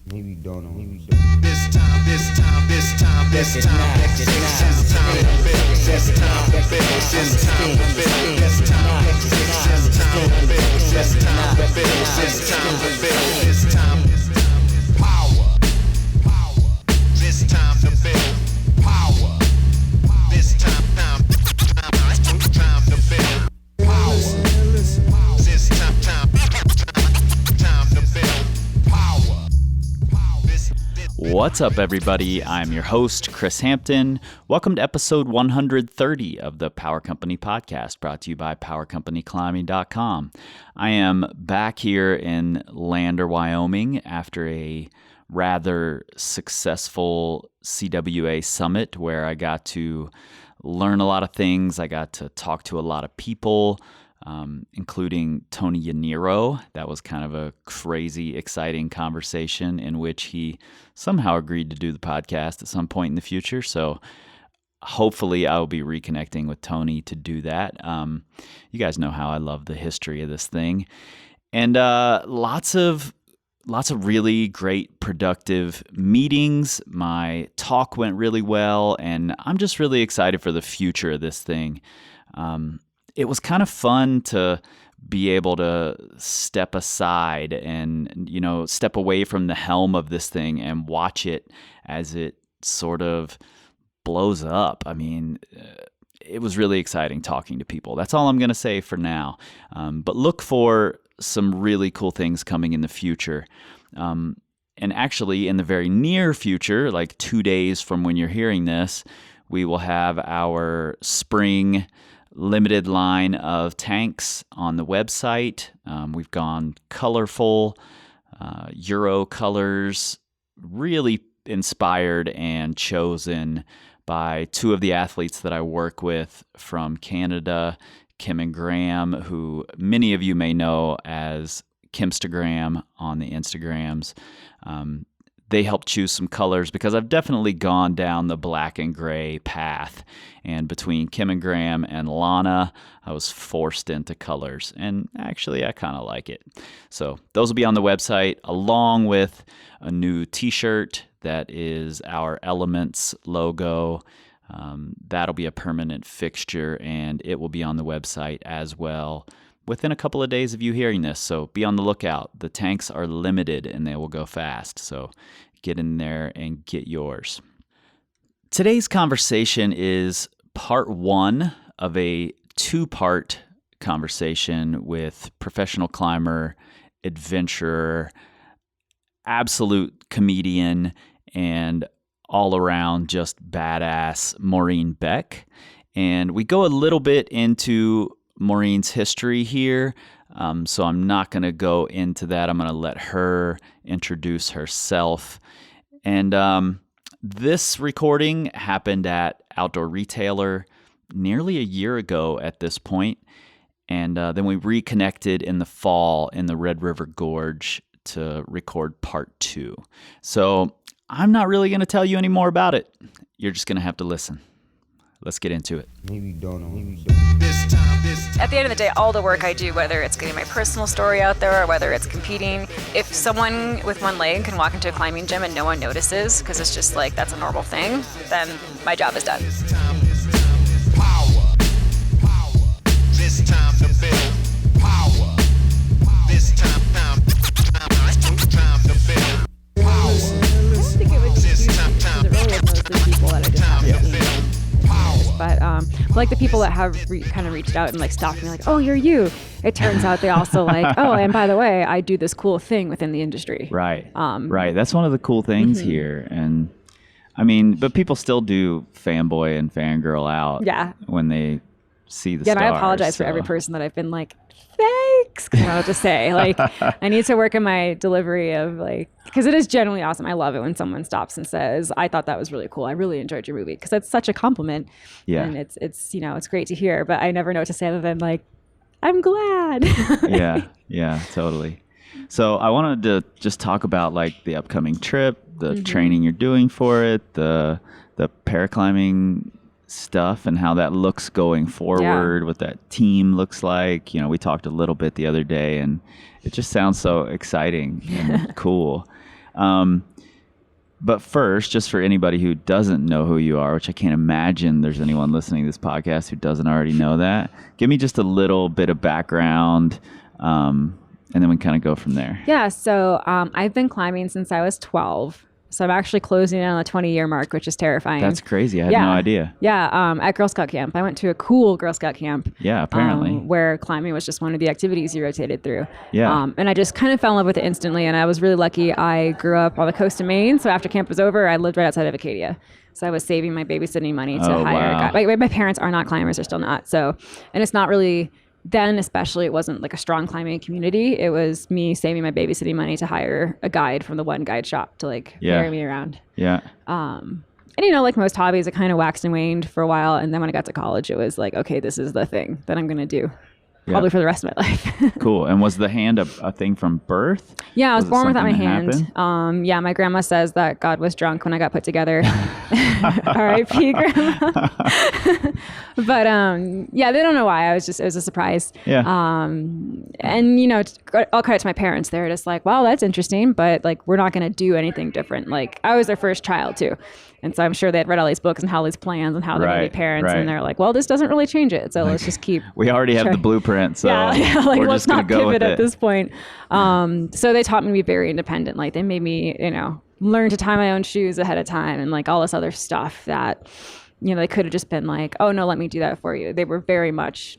Maybe don't know. Maybe don't. This time, next time, this time to build. This time to build. This time to build. This time to build. This time to build. This time to build. This time power. This time to build power. This time to build power. This time to build power. What's up, everybody? I'm your host, Chris Hampton. Welcome to episode 130 of the Power Company Podcast, brought to you by PowerCompanyClimbing.com. I am back here in Lander, Wyoming, after a rather successful CWA summit where I got to learn a lot of things. I got to talk to a lot of people, including Tony Yaniro. That was kind of a crazy, exciting conversation in which he somehow agreed to do the podcast at some point in the future. So hopefully I will be reconnecting with Tony to do that. You guys know how I love the history of this thing. And lots of really great, productive meetings. My talk went really well, and I'm just really excited for the future of this thing. It was kind of fun to be able to step aside and, step away from the helm of this thing and watch it as it sort of blows up. I mean, it was really exciting talking to people. That's all I'm going to say for now. But look for some really cool things coming in the future. And actually, in the very near future, like 2 days from when you're hearing this, we will have our spring limited line of tanks on the website. We've gone colorful, Euro colors, really inspired and chosen by two of the athletes that I work with from Canada, Kim and Graham, who many of you may know as Kimstagram on the Instagrams. They helped choose some colors because I've definitely gone down the black and gray path. And between Kim and Graham and Lana, I was forced into colors. And actually, I kind of like it. So those will be on the website, along with a new t-shirt that is our Elements logo. That'll be a permanent fixture, and it will be on the website as well within a couple of days of you hearing this. So be on the lookout. The tanks are limited and they will go fast. So get in there and get yours. Today's conversation is part one of a two-part conversation with professional climber, adventurer, absolute comedian, and all around just badass Maureen Beck. And we go a little bit into Maureen's history here, so I'm not going to go into that. I'm going to let her introduce herself. And this recording happened at Outdoor Retailer nearly a year ago at this point, and then we reconnected in the fall in the Red River Gorge to record part two. So I'm not really going to tell you any more about it. You're just going to have to listen. Let's get into it. Maybe don't know. Maybe don't. At the end of the day, all the work I do, whether it's getting my personal story out there or whether it's competing, if someone with one leg can walk into a climbing gym and no one notices because it's just like that's a normal thing, then my job is done. This time to build power. This time to build power. I don't think it would be huge because it really was mostly people that I just haven't seen. But like the people that have kind of reached out and like stopped me like, oh, you're you. It turns out they also like, oh, and by the way, I do this cool thing within the industry. Right. Right. That's one of the cool things here. And I mean, but people still do fanboy and fangirl out when they see the stars. And I apologize for every person that I've been like, thanks. Because I'll just say, like, I need to work in my delivery of like, because it is genuinely awesome. I love it when someone stops and says, I thought that was really cool. I really enjoyed your movie. Because that's such a compliment. Yeah. And it's it's great to hear. But I never know what to say other than like, I'm glad. Yeah, totally. So I wanted to just talk about like the upcoming trip, the training you're doing for it, the paraclimbing stuff and how that looks going forward, what that team looks like. We talked a little bit the other day and it just sounds so exciting and cool. But first, just for anybody who doesn't know who you are, which I can't imagine there's anyone listening to this podcast who doesn't already know that, give me just a little bit of background, and then we kind of go from there. Yeah, so I've been climbing since I was 12. So I'm actually closing in on the 20-year mark, which is terrifying. That's crazy. I had no idea. Yeah, at Girl Scout camp. I went to a cool Girl Scout camp. Yeah, apparently. Where climbing was just one of the activities you rotated through. Yeah. And I just kind of fell in love with it instantly. And I was really lucky. I grew up on the coast of Maine. So after camp was over, I lived right outside of Acadia. So I was saving my babysitting money to hire a guy. My parents are not climbers. They're still not. So, and it's not really... Then especially, it wasn't like a strong climbing community. It was me saving my babysitting money to hire a guide from the one guide shop to carry me around. Yeah. And like most hobbies, it kind of waxed and waned for a while. And then when I got to college, it was like, okay, this is the thing that I'm going to do. Probably for the rest of my life. Cool. And was the hand a thing from birth? Yeah, I was born without my hand. My grandma says that God was drunk when I got put together. R.I.P. Grandma. But they don't know why. It was a surprise. Yeah. All credit to my parents. They're just like, wow, that's interesting, but we're not going to do anything different. I was their first child too. And so I'm sure they had read all these books and how these plans and how they're going to be parents. And they're like, well, this doesn't really change it. So let's just keep. We already have the blueprint. So we're let's just going not to go with pivot it at this point. So they taught me to be very independent. They made me, learn to tie my own shoes ahead of time and all this other stuff that, they could have just been like, oh no, let me do that for you. They were very much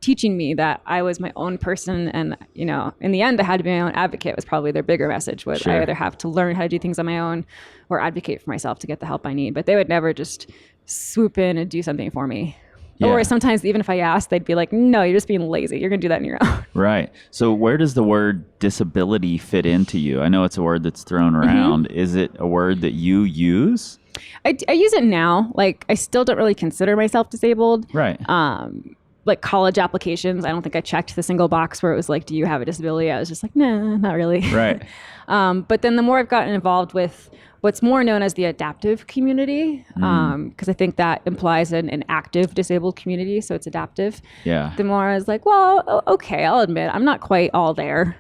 teaching me that I was my own person. And, in the end, I had to be my own advocate was probably their bigger message. I either have to learn how to do things on my own or advocate for myself to get the help I need. But they would never just swoop in and do something for me. Yeah. Or sometimes even if I asked, they'd be like, no, you're just being lazy. You're going to do that on your own. Right. So where does the word disability fit into you? I know it's a word that's thrown around. Mm-hmm. Is it a word that you use? I use it now. I still don't really consider myself disabled. Right. College applications, I don't think I checked the single box where it was do you have a disability? I was just like, nah, not really. Right. But then the more I've gotten involved with what's more known as the adaptive community, because I think that implies an active disabled community, so it's adaptive. Yeah. The more I was like, well, okay, I'll admit I'm not quite all there.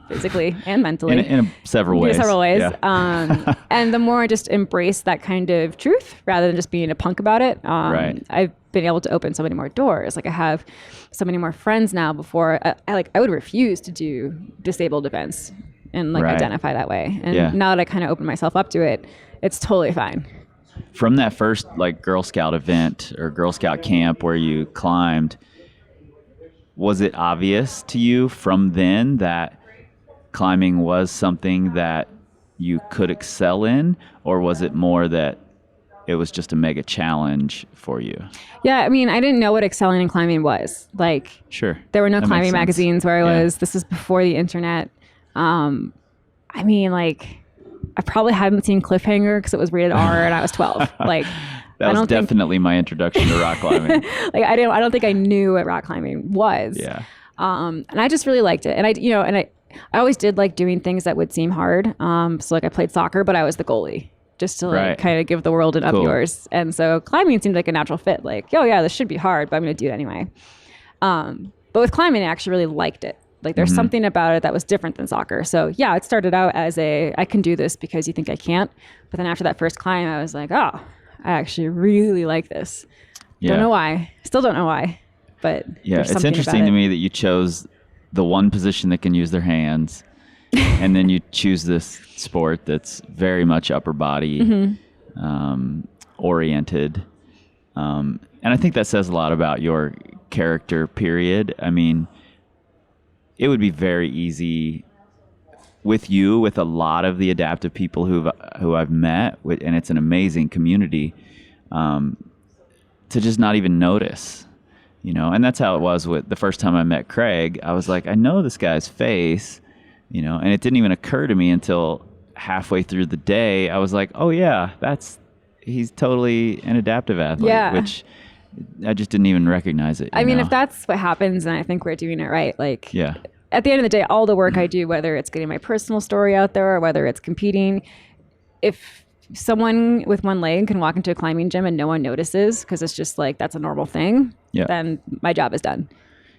Physically and mentally. In several ways. Yeah. And the more I just embrace that kind of truth rather than just being a punk about it, right. I've been able to open so many more doors. I have so many more friends now. Before I would refuse to do disabled events and right. identify that way. And now that I kind of open myself up to it, it's totally fine. From that first Girl Scout event or Girl Scout camp where you climbed, was it obvious to you from then that climbing was something that you could excel in, or was it more that it was just a mega challenge for you? Yeah, I didn't know what excelling in climbing was. Sure. There were no climbing magazines where I was. This was before the internet. I probably hadn't seen Cliffhanger because it was rated R and I was 12. That was definitely my introduction to rock climbing. I don't think I knew what rock climbing was. Yeah. And I just really liked it. And I always did like doing things that would seem hard. So I played soccer, but I was the goalie just to kind of give the world an up yours. And so climbing seemed like a natural fit. This should be hard, but I'm going to do it anyway. But with climbing, I actually really liked it. There's something about it that was different than soccer. So yeah, it started out as I can do this because you think I can't. But then after that first climb, I was like, oh, I actually really like this. Yeah. Don't know why. Still don't know why. But yeah, it's interesting to me that you chose the one position that can use their hands, and then you choose this sport that's very much upper body oriented. And I think that says a lot about your character, period. It would be very easy with a lot of the adaptive people who I've met, and it's an amazing community, to just not even notice. And that's how it was with the first time I met Craig. I was like, I know this guy's face, and it didn't even occur to me until halfway through the day. I was like, oh yeah, he's totally an adaptive athlete, which I just didn't even recognize it. If that's what happens, then I think we're doing it right. At the end of the day, all the work I do, whether it's getting my personal story out there or whether it's competing, if someone with one leg can walk into a climbing gym and no one notices because it's just that's a normal thing, then my job is done.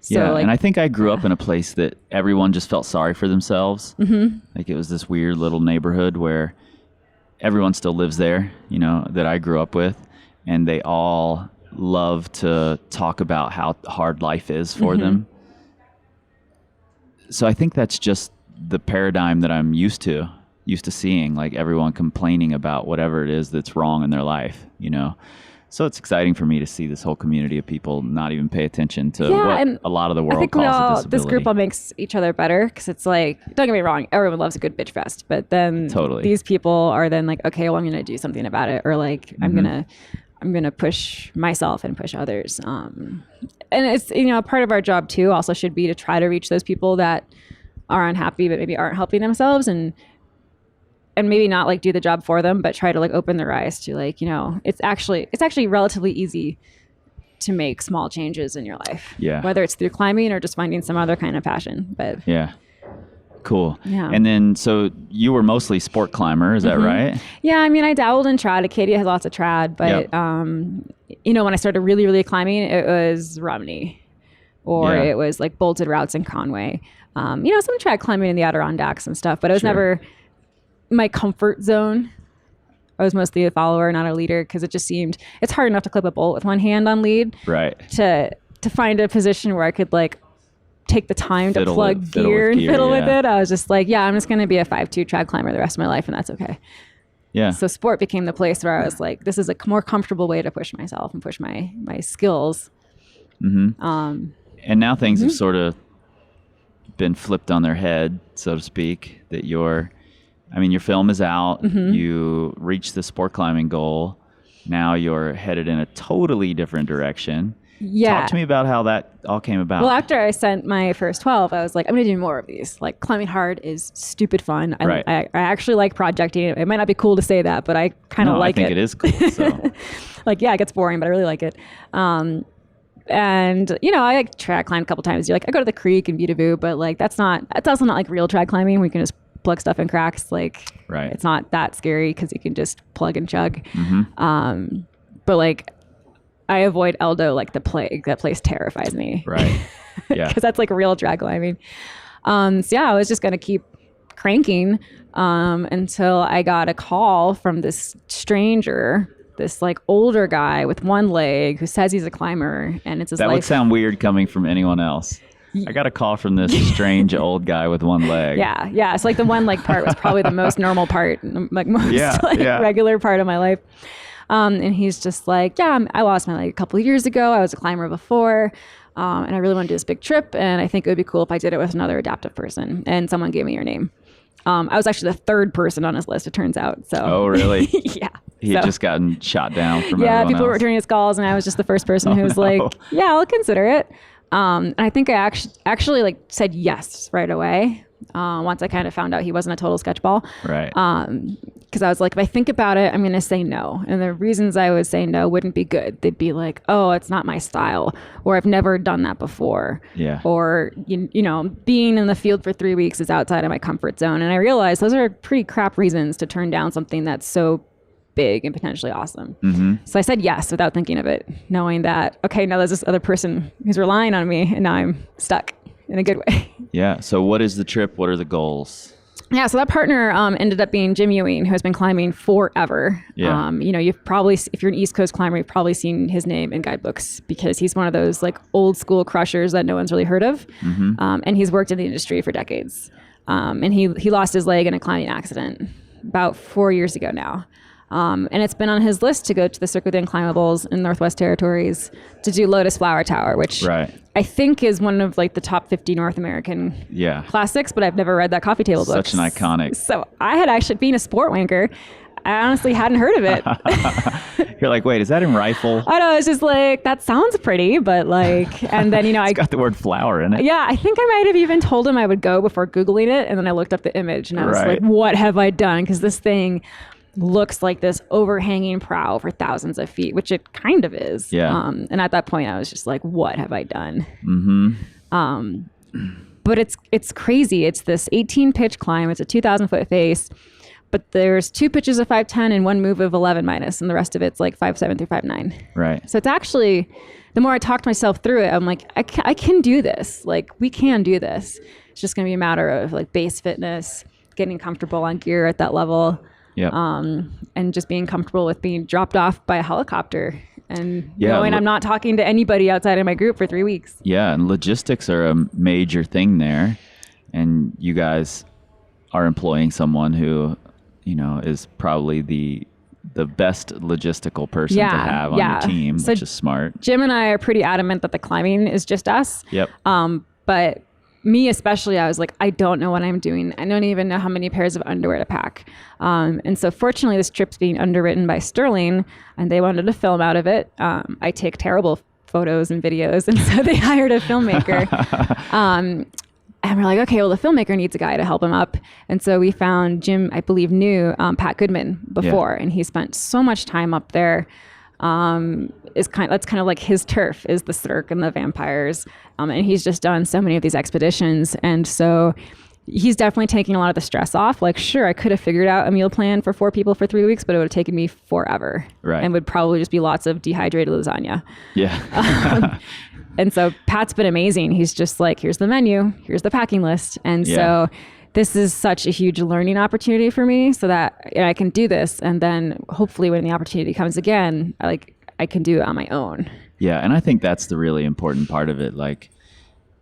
So, yeah, like, and I think I grew up in a place that everyone just felt sorry for themselves. Mm-hmm. Like it was this weird little neighborhood where everyone still lives there, that I grew up with, and they all love to talk about how hard life is for them. So I think that's just the paradigm that I'm used to seeing, like everyone complaining about whatever it is that's wrong in their life, So it's exciting for me to see this whole community of people not even pay attention to what a lot of the world calls a disability. This group all makes each other better, because it's like, don't get me wrong, everyone loves a good bitch fest, but then these people are then like, okay, well, I'm going to do something about it, or like I'm gonna push myself and push others. And it's part of our job too also should be to try to reach those people that are unhappy but maybe aren't helping themselves, and maybe not like do the job for them, but try to like open their eyes to like, it's actually relatively easy to make small changes in your life. Yeah. Whether it's through climbing or just finding some other kind of passion. But yeah. Cool. Yeah. And then, so you were mostly sport climber, is that right? Yeah. I mean, I dabbled in trad. Acadia has lots of trad, but, when I started really, really climbing, it was Romney, or it was like bolted routes in Conway. Some trad climbing in the Adirondacks and stuff, but it was never my comfort zone. I was mostly a follower, not a leader, because it just seemed it's hard enough to clip a bolt with one hand on lead. Right. To find a position where I could like take the time to plug gear and fiddle with it. I was just like, I'm just going to be a 5'2" trad climber the rest of my life, and that's okay. Yeah. So sport became the place where I was like, this is a more comfortable way to push myself and push my skills. Mm-hmm. And now things have sort of been flipped on their head, so to speak, that your film is out, you reached the sport climbing goal. Now you're headed in a totally different direction. Yeah. Talk to me about how that all came about. Well, after I sent my first 12, I was like, I'm going to do more of these. Like, climbing hard is stupid fun. I actually like projecting. It might not be cool to say that, but I kind of like it. I think it is cool. So. Like, it gets boring, but I really like it. And, I like trad climb a couple times. You're like, I go to the creek and view, but like, that's also not like real trad climbing. We can just plug stuff in cracks. Like, it's not that scary because you can just plug and chug. But like, I avoid Eldo like the plague. That place terrifies me. Right. Yeah. Because that's like real drag climbing. I was just going to keep cranking until I got a call from this stranger, this like older guy with one leg who says he's a climber, and it's his life. That would sound weird coming from anyone else. I got a call from this strange old guy with one leg. Yeah. So like the one leg part was probably the most normal part, like most regular part of my life. And he's just like, I lost my leg a couple of years ago. I was a climber before. And I really want to do this big trip. And I think it would be cool if I did it with another adaptive person. And someone gave me your name. I was actually the third person on his list, it turns out. So. Oh, really? Yeah. He had just gotten shot down from everyone people were else. returning his calls, and I was just the first person who was like, I'll consider it. And I think I actually like said yes right away. Once I kind of found out he wasn't a total sketchball. Right. Because I was like, if I think about it, I'm going to say no. And the reasons I would say no wouldn't be good. They'd be like, oh, it's not my style, or I've never done that before. Yeah. Or, being in the field for 3 weeks is outside of my comfort zone. And I realized those are pretty crap reasons to turn down something that's so big and potentially awesome. So I said yes without thinking of it, knowing that, okay, now there's this other person who's relying on me, and now I'm stuck in a good way. Yeah. So what is the trip? What are the goals? Yeah, so that partner ended up being Jim Ewing, who has been climbing forever. Yeah. You've probably, if you're an East Coast climber, you've probably seen his name in guidebooks, because he's one of those like old school crushers that no one's really heard of. And he's worked in the industry for decades. And he lost his leg in a climbing accident about 4 years ago now. And it's been on his list to go to the Cirque de Unclimbables in Northwest Territories to do Lotus Flower Tower, which I think is one of like the top 50 North American classics, but I've never read that coffee table book. Such an iconic. So I had actually, being a sport wanker, I honestly hadn't heard of it. You're like, wait, is that in rifle? I know, it's just like, that sounds pretty, but like, and then, it's got the word flower in it. Yeah, I think I might have even told him I would go before Googling it, and then I looked up the image, and I was like, what have I done? Because this thing looks like this overhanging prow for thousands of feet, which it kind of is. Yeah. And at that point, I was just like, what have I done? But it's crazy. It's this 18 pitch climb. It's a 2,000-foot face, but there's 2 pitches of 5'10" and 1 move of 11 minus, and the rest of it's like 5'7" through 5'9". Right. So it's actually the more I talked myself through it, I'm like, I can do this. Like, we can do this. It's just going to be a matter of like base fitness, getting comfortable on gear at that level. Yeah. And just being comfortable with being dropped off by a helicopter and knowing I'm not talking to anybody outside of my group for 3 weeks. Yeah. And logistics are a major thing there. And you guys are employing someone who, is probably the best logistical person to have on your team, so which is smart. Jim and I are pretty adamant that the climbing is just us. Yep. But me especially, I was like, I don't know what I'm doing. I don't even know how many pairs of underwear to pack. And so fortunately, this trip's being underwritten by Sterling, and they wanted a film out of it. I take terrible photos and videos, and so they hired a filmmaker. And we're like, okay, well, the filmmaker needs a guy to help him up. And so we found Jim, I believe, knew Pat Goodman before, and he spent so much time up there. That's kind of like his turf is the Cirque and the vampires. And he's just done so many of these expeditions. And so he's definitely taking a lot of the stress off. Like, sure, I could have figured out a meal plan for 4 people for 3 weeks, but it would have taken me forever. Right. And would probably just be lots of dehydrated lasagna. Yeah. And so Pat's been amazing. He's just like, here's the menu, here's the packing list. And so this is such a huge learning opportunity for me so that I can do this. And then hopefully when the opportunity comes again, I can do it on my own. Yeah. And I think that's the really important part of it. Like,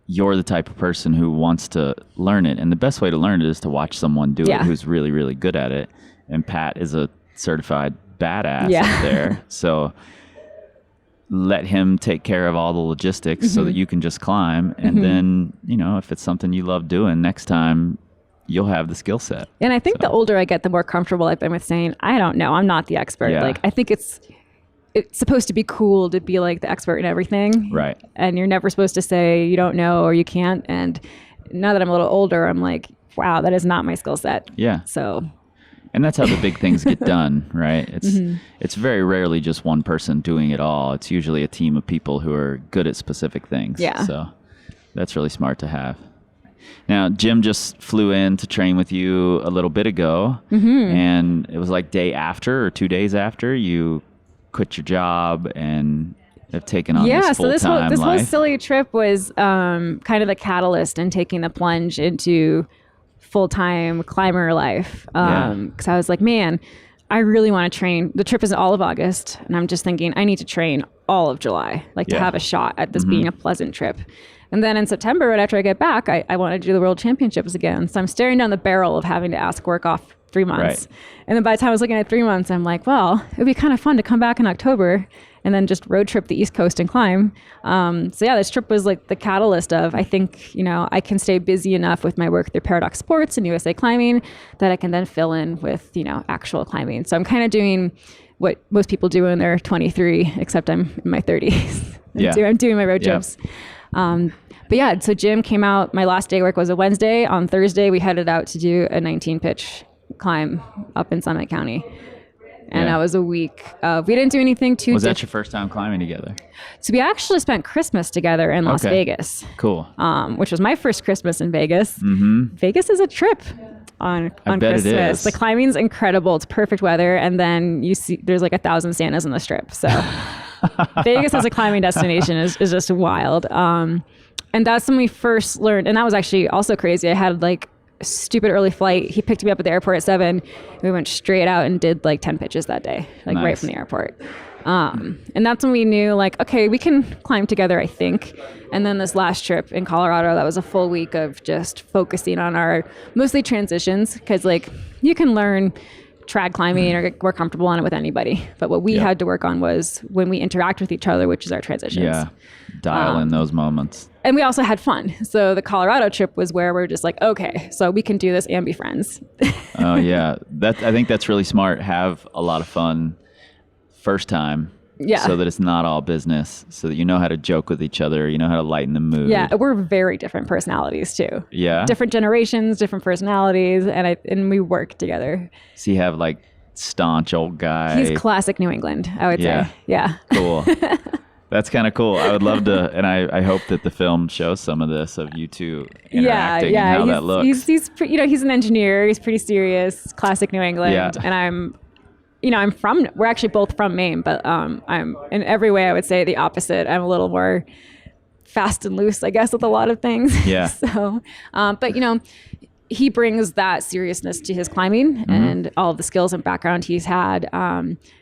you're the type of person who wants to learn it. And the best way to learn it is to watch someone do it who's really, really good at it. And Pat is a certified badass up there. So let him take care of all the logistics so that you can just climb. And then, if it's something you love doing, next time you'll have the skill set. And I think the older I get, the more comfortable I've been with saying, I don't know, I'm not the expert. Yeah. Like, I think it's supposed to be cool to be like the expert in everything. Right. And you're never supposed to say you don't know or you can't. And now that I'm a little older, I'm like, wow, that is not my skill set. Yeah. So. And that's how the big things get done, right? It's very rarely just one person doing it all. It's usually a team of people who are good at specific things. Yeah. So that's really smart to have. Now, Jim just flew in to train with you a little bit ago, and it was like day after or 2 days after you quit your job and have taken on this full-time life. This whole silly trip was kind of the catalyst in taking the plunge into full-time climber life. Because I was like, man, I really want to train. The trip is all of August, and I'm just thinking I need to train all of July, to have a shot at this being a pleasant trip. And then in September, right after I get back, I want to do the World Championships again. So I'm staring down the barrel of having to ask work off 3 months. Right. And then by the time I was looking at 3 months, I'm like, well, it would be kind of fun to come back in October and then just road trip the East Coast and climb. This trip was like the catalyst of, I think, I can stay busy enough with my work through Paradox Sports and USA Climbing that I can then fill in with, actual climbing. So I'm kind of doing what most people do when they're 23, except I'm in my 30s. I'm doing my road trips. So Jim came out, my last day work was a Wednesday. On Thursday, we headed out to do a 19 pitch climb up in Summit County. And that was a week. We didn't do anything too. Was that your first time climbing together? So we actually spent Christmas together in Las Vegas. Cool. Which was my first Christmas in Vegas. Vegas is a trip on Christmas. It is. The climbing's incredible. It's perfect weather. And then you see there's like 1,000 Santas on the strip. So Vegas as a climbing destination is just wild. And that's when we first learned. And that was actually also crazy. I had like a stupid early flight. He picked me up at the airport at 7. We went straight out and did like 10 pitches that day, right from the airport. And that's when we knew okay, we can climb together, I think. And then this last trip in Colorado, that was a full week of just focusing on our mostly transitions. Cause you can learn trad climbing or get more comfortable on it with anybody. But what we had to work on was when we interact with each other, which is our transitions. Yeah. Dial in those moments. And we also had fun. So the Colorado trip was where we're just okay, so we can do this and be friends. Oh yeah. I think that's really smart. Have a lot of fun first time. Yeah. So that it's not all business. So that you know how to joke with each other. You know how to lighten the mood. Yeah. We're very different personalities too. Yeah. Different generations, different personalities. And we work together. So you have staunch old guy. He's classic New England, I would say. Yeah. Cool. That's kind of cool. I would love to, and I hope that the film shows some of this of you two interacting and how that looks. He's he's an engineer. He's pretty serious, classic New England, and I'm we're actually both from Maine, but I'm in every way, I would say the opposite. I'm a little more fast and loose, I guess, with a lot of things. Yeah. So, but he brings that seriousness to his climbing and all of the skills and background he's had.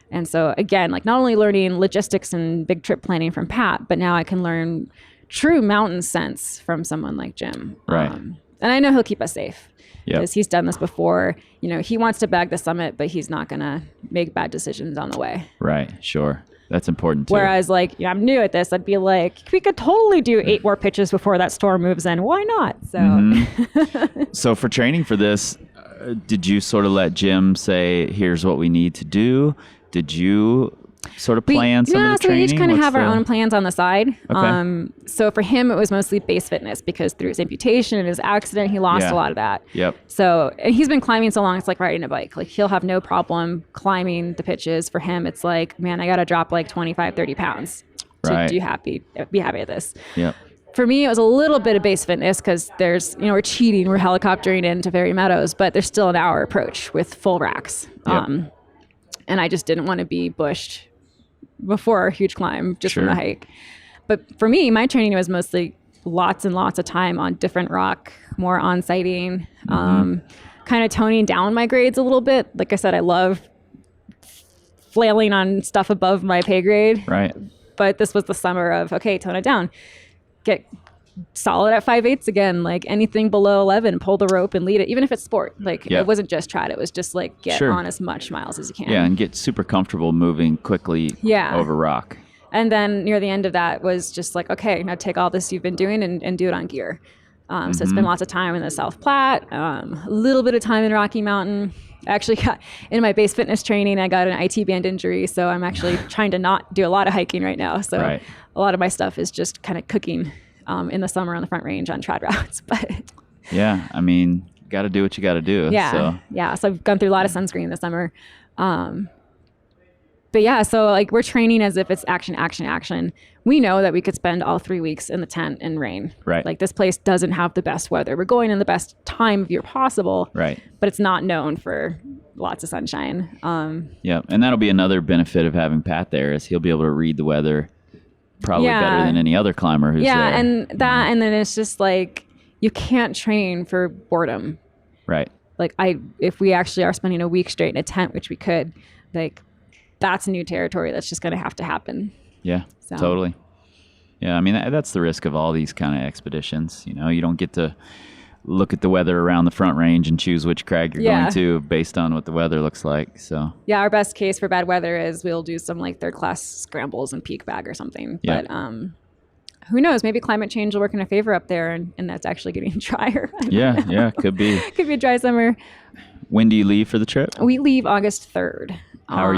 And so again, like not only learning logistics and big trip planning from Pat, but now I can learn true mountain sense from someone like Jim. Right. And I know he'll keep us safe Yep. because he's done this before. He wants to bag the summit, but he's not going to make bad decisions on the way. Right. Sure. That's important too. Whereas like, I'm new at this. I'd be like, we could totally do 8 more pitches before that storm moves in. Why not? So, So for training for this, did you sort of let Jim say, here's what we need to do? Did you sort of plan some of the so training? we each kind of What's have our the- own plans on the side. Okay. So for him, it was mostly base fitness because through his amputation and his accident, he lost Yeah. a lot of that. Yep. So and he's been climbing so long, it's like riding a bike. Like he'll have no problem climbing the pitches. For him, it's like, man, I got to drop like 25, 30 pounds to Right. be happy at this. Yep. For me, it was a little bit of base fitness because there's, we're cheating, we're helicoptering into Fairy Meadows, but there's still an hour approach with full racks. Yep. And I just didn't want to be bushed before a huge climb just from Sure. the hike. But for me, my training was mostly lots and lots of time on different rock, more on sighting, kind of toning down my grades a little bit. Like I said, I love flailing on stuff above my pay grade. Right. But this was the summer of, okay, tone it down. Get solid at 5/8 again. Like anything below 11, pull the rope and lead it, even if it's sport. Like Yeah. it wasn't just trot. It was just like get Sure. on as much miles as you can. Yeah, and get super comfortable moving quickly Yeah. over rock. And then near the end of that was just like, okay, now take all this you've been doing and do it on gear. So it's been lots of time in the South Platte, a little bit of time in Rocky Mountain. I actually got in my base fitness training, I got an IT band injury. So I'm actually trying to not do a lot of hiking right now. So Right. a lot of my stuff is just kind of cooking in the summer on the Front Range on trad routes. But Yeah, I mean, got to do what you got to do. yeah, So. yeah. So I've gone through a lot of sunscreen this summer. But yeah, so like we're training as if it's action, action, action. We know that we could spend all 3 weeks in the tent in rain. Right. Like this place doesn't have the best weather. We're going in the best time of year possible. Right. But it's not known for lots of sunshine. Yeah, and that'll be another benefit of having Pat there is he'll be able to read the weather probably Yeah. better than any other climber who's Yeah, there. and that, and then it's just like you can't train for boredom. Right. Like if we actually are spending a week straight in a tent, which we could, like that's new territory that's just going to have to happen. Yeah, So. totally. Yeah, I mean, that's the risk of all these kind of expeditions. You don't get to look at the weather around the Front Range and choose which crag you're Yeah. going to based on what the weather looks like. So, Yeah, our best case for bad weather is we'll do some like third class scrambles and peak bag or something. Yeah. But who knows? Maybe climate change will work in our favor up there, and that's actually getting drier. yeah, could be. Could be a dry summer. When do you leave for the trip? We leave August 3rd. How are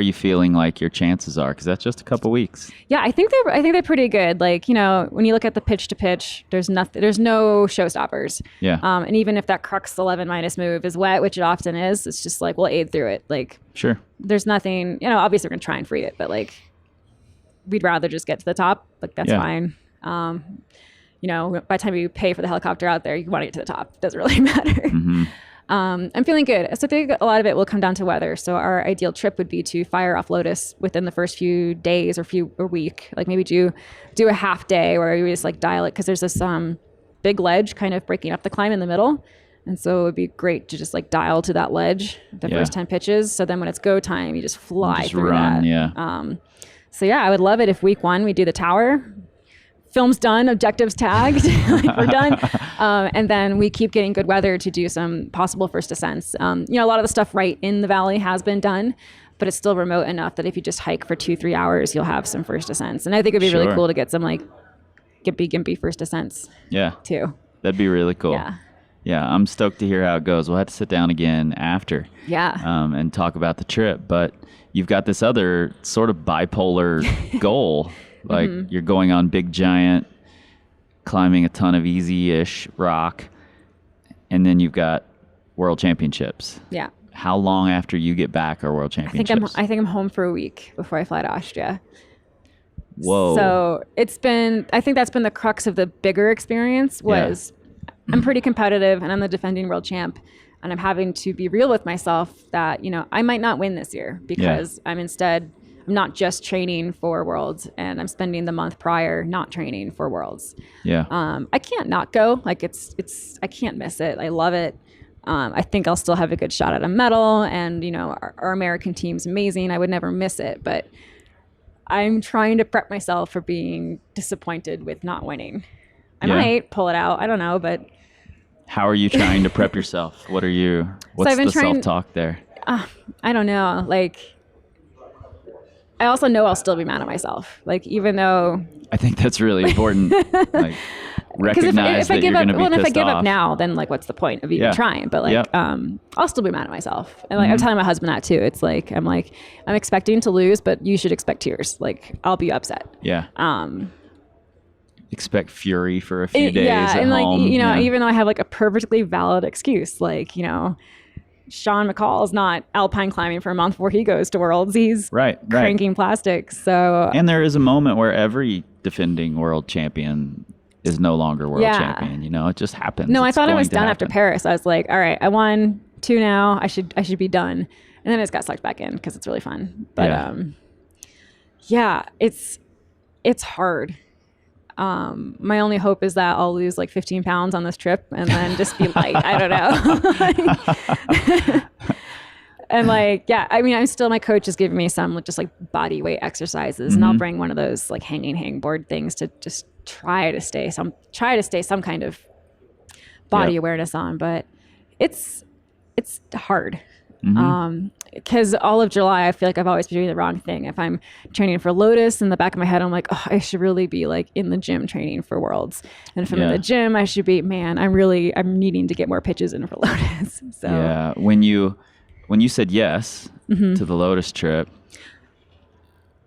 you feeling like your chances are? Because that's just a couple weeks. Yeah, I think they're pretty good. Like, when you look at the pitch to pitch, there's no showstoppers. Yeah. And even if that crux 11 minus move is wet, which it often is, it's just like we'll aid through it. Like, Sure. there's nothing. Obviously we're gonna try and free it, but like, we'd rather just get to the top. Like that's Yeah. fine. By the time you pay for the helicopter out there, you want to get to the top. Doesn't really matter. Mm-hmm. I'm feeling good. So I think a lot of it will come down to weather. So our ideal trip would be to fire off Lotus within the first few days or week. Like maybe do a half day where we just like dial it because there's this big ledge kind of breaking up the climb in the middle. And so it would be great to just like dial to that ledge the Yeah. first 10 pitches. So then when it's go time, you just fly Just through run, that. yeah. So yeah, I would love it if week 1 we do the tower. Film's done, objectives tagged, like we're done. And then we keep getting good weather to do some possible first ascents. A lot of the stuff right in the valley has been done, but it's still remote enough that if you just hike for 2-3 hours, you'll have some first ascents. And I think it'd be really Sure. cool to get some like gimpy first ascents Yeah. too. That'd be really cool. Yeah. Yeah, I'm stoked to hear how it goes. We'll have to sit down again after Yeah. and talk about the trip. But you've got this other sort of bipolar goal. Like you're going on big giant, climbing a ton of easy-ish rock, and then you've got World Championships. Yeah. How long after you get back are World I Championships? think I'm home for a week before I fly to Austria. Whoa. So I think that's been the crux of the bigger experience was I'm pretty competitive and I'm the defending world champ. And I'm having to be real with myself that, I might not win this year because I'm not just training for Worlds, and I'm spending the month prior not training for Worlds. Yeah. I can't not go. Like I can't miss it. I love it. I think I'll still have a good shot at a medal, and our American team's amazing. I would never miss it, but I'm trying to prep myself for being disappointed with not winning. I might pull it out. I don't know, but how are you trying to prep yourself? What's the self-talk there? I don't know. Like, I also know I'll still be mad at myself. Like, even though I think that's really important. Like, recognize that you're going to be pissed off. If I give up now, then like, what's the point of even trying? But like, I'll still be mad at myself. And like, I'm telling my husband that too. It's like, I'm expecting to lose, but you should expect tears. Like, I'll be upset. Yeah. Expect fury for a few days at and like, home. Even though I have like a perfectly valid excuse, like, Sean McCall's not alpine climbing for a month before he goes to Worlds. He's cranking plastics. So, and there is a moment where every defending world champion is no longer world champion. It just happens. No, I thought I was done after Paris. I was like, all right, I won 2 now. I should be done. And then I just got sucked back in because it's really fun. But it's hard. My only hope is that I'll lose like 15 pounds on this trip and then just be light. I don't know. And like, my coach is giving me some just like body weight exercises, and I'll bring one of those like hang board things to just try to stay some kind of body awareness on, but it's hard. Because all of July, I feel like I've always been doing the wrong thing. If I'm training for Lotus, in the back of my head, I'm like, oh, I should really be like in the gym training for Worlds. And if I'm in the gym, I should be, I'm needing to get more pitches in for Lotus. So yeah, when you said yes to the Lotus trip,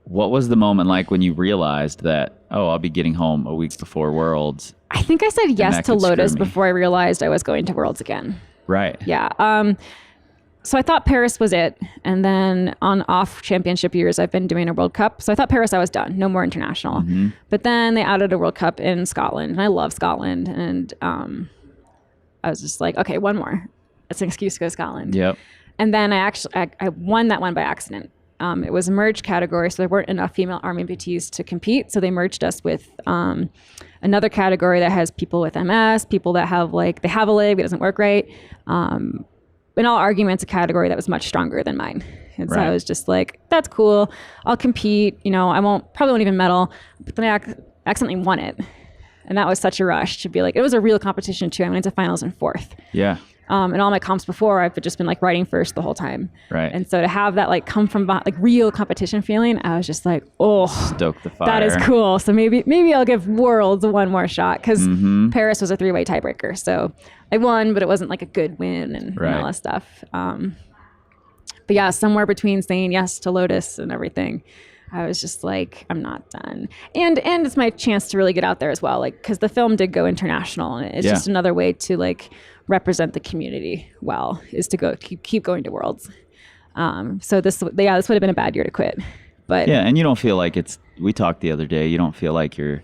what was the moment like when you realized that, I'll be getting home a week before Worlds? I think I said yes to Lotus before I realized I was going to Worlds again. Right. Yeah. So I thought Paris was it. And then on off championship years, I've been doing a World Cup. So I thought Paris, I was done. No more international. But then they added a World Cup in Scotland. And I love Scotland. And I was just like, okay, one more. It's an excuse to go to Scotland. Yep. And then I won that one by accident. It was a merged category. So there weren't enough female army amputees to compete. So they merged us with another category that has people with MS, people that have they have a leg that doesn't work right. In all arguments, a category that was much stronger than mine. And so I was just like, that's cool. I'll compete. I probably won't even medal. But then I accidentally won it. And that was such a rush to be like, it was a real competition too. I went into finals in 4th. Yeah. And all my comps before, I've just been riding first the whole time. Right. And so to have that come from real competition feeling, I was just like, oh, stoke the fire. That is cool. So maybe I'll give Worlds one more shot, because Paris was a 3-way tiebreaker. So I won, but it wasn't a good win and all that stuff. But yeah, somewhere between saying yes to Lotus and everything, I was just like, I'm not done. And it's my chance to really get out there as well. Because the film did go international, and it's just another way to represent the community well, is to go keep going to Worlds. So this would have been a bad year to quit. But yeah, and you don't feel like we talked the other day, you don't feel like you're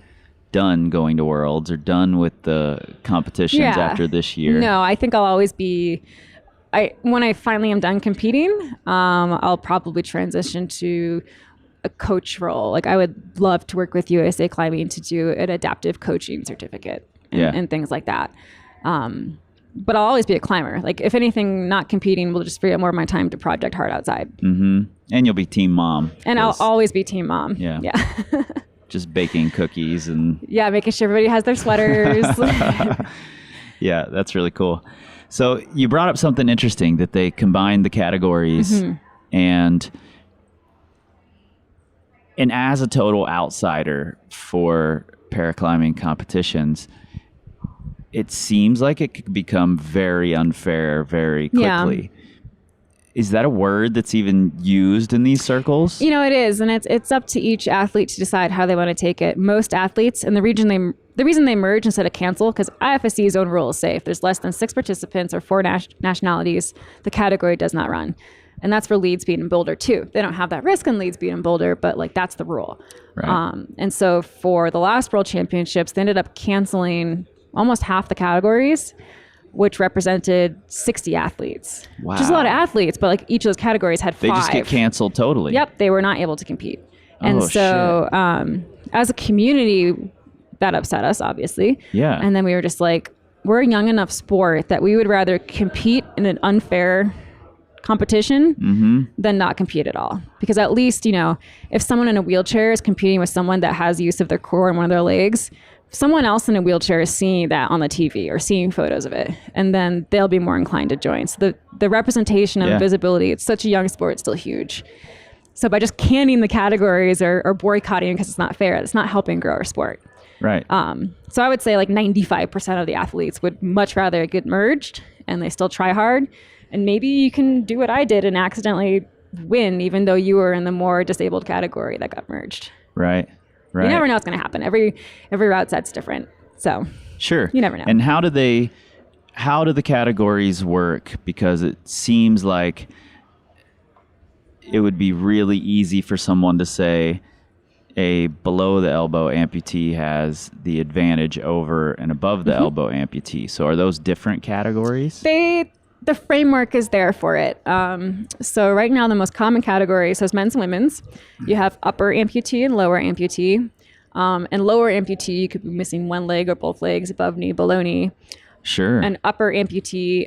done going to Worlds or done with the competitions after this year. No, I think I'll always be, when I finally am done competing, I'll probably transition to a coach role. I would love to work with USA Climbing to do an adaptive coaching certificate and things like that. But I'll always be a climber. If anything, not competing will just free up more of my time to project hard outside. Mm-hmm. And you'll be team mom. And I'll always be team mom. Yeah. Just baking cookies and... Yeah, making sure everybody has their sweaters. Yeah, that's really cool. So you brought up something interesting, that they combined the categories. And as a total outsider for paraclimbing competitions, it seems like it could become very unfair very quickly. Yeah. Is that a word that's even used in these circles? It is, and it's up to each athlete to decide how they want to take it. Most athletes, and the reason they merge instead of cancel, because IFSC's own rules say if there's less than 6 participants or 4 nationalities, the category does not run. And that's for lead, speed, and boulder too. They don't have that risk in lead, speed, and boulder, but that's the rule. Right. And so for the last World Championships, they ended up canceling almost half the categories. which represented 60 athletes, Wow. which is a lot of athletes, but like each of those categories had 5. They just get canceled totally. Yep, they were not able to compete. And Oh, so as a community, that upset us, obviously. Yeah. And then we were just like, we're a young enough sport that we would rather compete in an unfair competition than not compete at all. Because at least, you know, if someone in a wheelchair is competing with someone that has use of their core and one of their legs, someone else in a wheelchair is seeing that on the TV or seeing photos of it, and then they'll be more inclined to join. So the representation and visibility, it's such a young sport, it's still huge. So by just canning the categories or boycotting because it's not fair, it's not helping grow our sport. Right. So I would say like 95% of the athletes would much rather get merged and they still try hard. And maybe you can do what I did and accidentally win, even though you were in the more disabled category that got merged. Right. Right. You never know what's going to happen. Every route set's different. So Sure. You never know. And how do the categories work? Because it seems like it would be really easy for someone to say a below the elbow amputee has the advantage over an above the elbow amputee. So are those different categories? The framework is there for it. So right now, the most common categories is men's and women's. You have upper amputee and lower amputee. And lower amputee, you could be missing one leg or both legs, above knee, below knee. Sure. And upper amputee,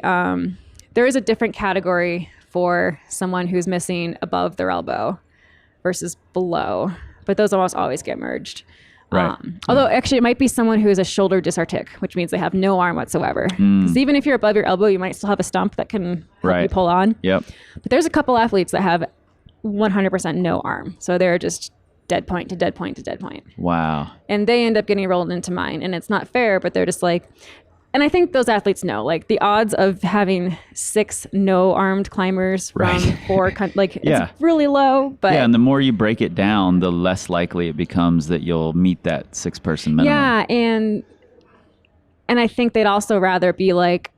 there is a different category for someone who's missing above their elbow versus below. But those almost always get merged. Right. Although actually it might be someone who is a shoulder dysartic, which means they have no arm whatsoever. Because even if you're above your elbow, you might still have a stump that can help you pull on. Yep. But there's a couple athletes that have 100% no arm. So they're just dead point to dead point to dead point. Wow. And they end up getting rolled into mine. And it's not fair, but they're just like, and I think those athletes know, like the odds of having 6 no-armed climbers from 4, it's really low. But and the more you break it down, the less likely it becomes that you'll meet that 6-person minimum. Yeah, and I think they'd also rather be like,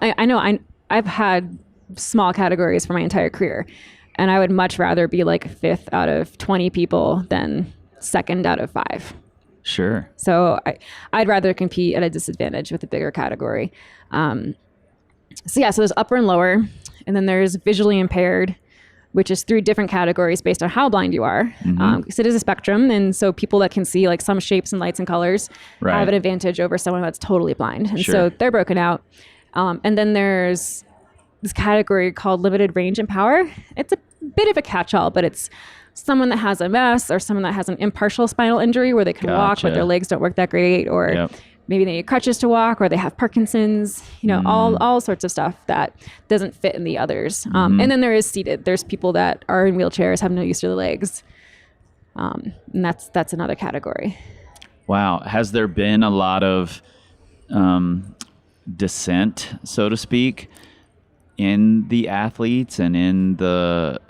I know I've had small categories for my entire career, and I would much rather be like 5th out of 20 people than 2nd out of 5. Sure. So I'd rather compete at a disadvantage with a bigger category. So there's upper and lower, and then there's visually impaired, which is 3 different categories based on how blind you are. Because it is a spectrum, and so people that can see like some shapes and lights and colors have an advantage over someone that's totally blind. And so they're broken out. And then there's this category called limited range and power. It's a bit of a catch-all, but it's someone that has MS or someone that has an impartial spinal injury where they can walk, but their legs don't work that great, or maybe they need crutches to walk, or they have Parkinson's, all sorts of stuff that doesn't fit in the others. And then there is seated. There's people that are in wheelchairs, have no use to the legs. And that's another category. Wow. Has there been a lot of dissent, so to speak, in the athletes and in the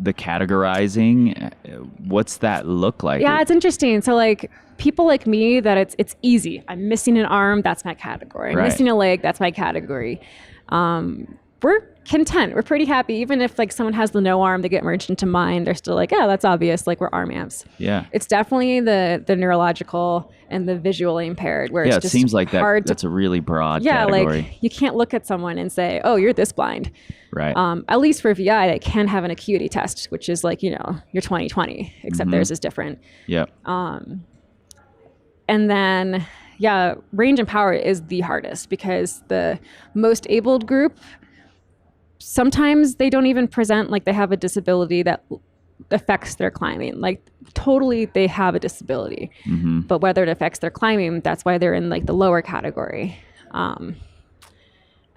categorizing? What's that look like? Yeah, it's interesting. So like people like me, that it's easy. I'm missing an arm, that's my category. I'm missing a leg, that's my category. We're content. We're pretty happy. Even if like someone has the no arm, they get merged into mine, they're still like, oh, that's obvious. Like we're arm amps. Yeah. It's definitely the neurological and the visually impaired where it's just it seems like hard that's a really broad category. Like you can't look at someone and say, oh, you're this blind. Right. At least for VI, they can have an acuity test, which is like, your 20/20, except theirs is different. Yep. And then, range and power is the hardest because the most abled group, sometimes they don't even present like they have a disability that affects their climbing. Like totally they have a disability, but whether it affects their climbing, that's why they're in like the lower category. And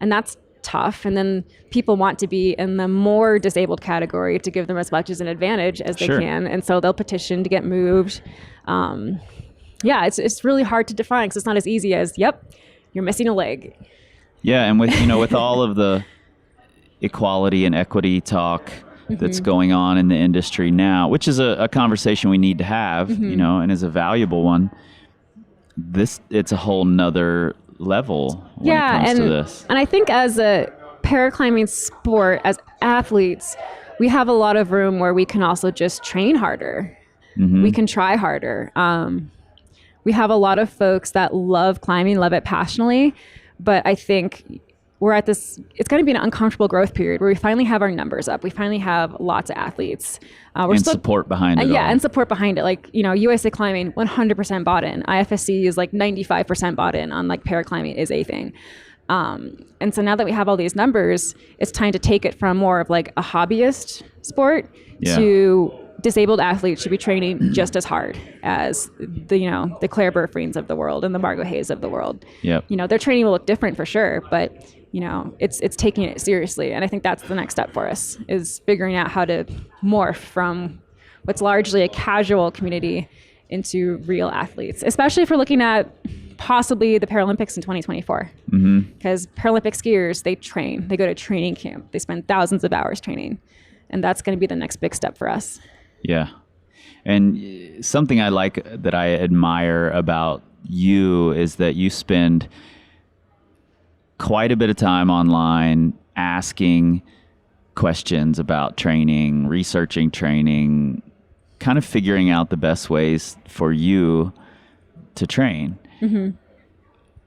that's tough. And then people want to be in the more disabled category to give them as much as an advantage as they can. And so they'll petition to get moved. It's really hard to define because it's not as easy as, you're missing a leg. Yeah. And with, with all of the equality and equity talk that's going on in the industry now, which is a conversation we need to have, and is a valuable one. It's a whole nother level when it comes to this. And I think as a paraclimbing sport, as athletes, we have a lot of room where we can also just train harder. We can try harder. We have a lot of folks that love climbing, love it passionately, But I think we're at this, it's going to be an uncomfortable growth period where we finally have our numbers up. We finally have lots of athletes. And support behind it. Yeah, and support behind it. Like, USA Climbing, 100% bought in. IFSC is like 95% bought in on like paraclimbing is a thing. And so now that we have all these numbers, it's time to take it from more of like a hobbyist sport to disabled athletes should be training just as hard as the Claire Burfreens of the world and the Margot Hayes of the world. Yep. Their training will look different for sure, but it's taking it seriously. And I think that's the next step for us, is figuring out how to morph from what's largely a casual community into real athletes, especially if we're looking at possibly the Paralympics in 2024. Because Paralympic skiers, they train, they go to training camp, they spend thousands of hours training. And that's going to be the next big step for us. Yeah. And something I like that I admire about you is that you spend quite a bit of time online asking questions about training, researching training, kind of figuring out the best ways for you to train.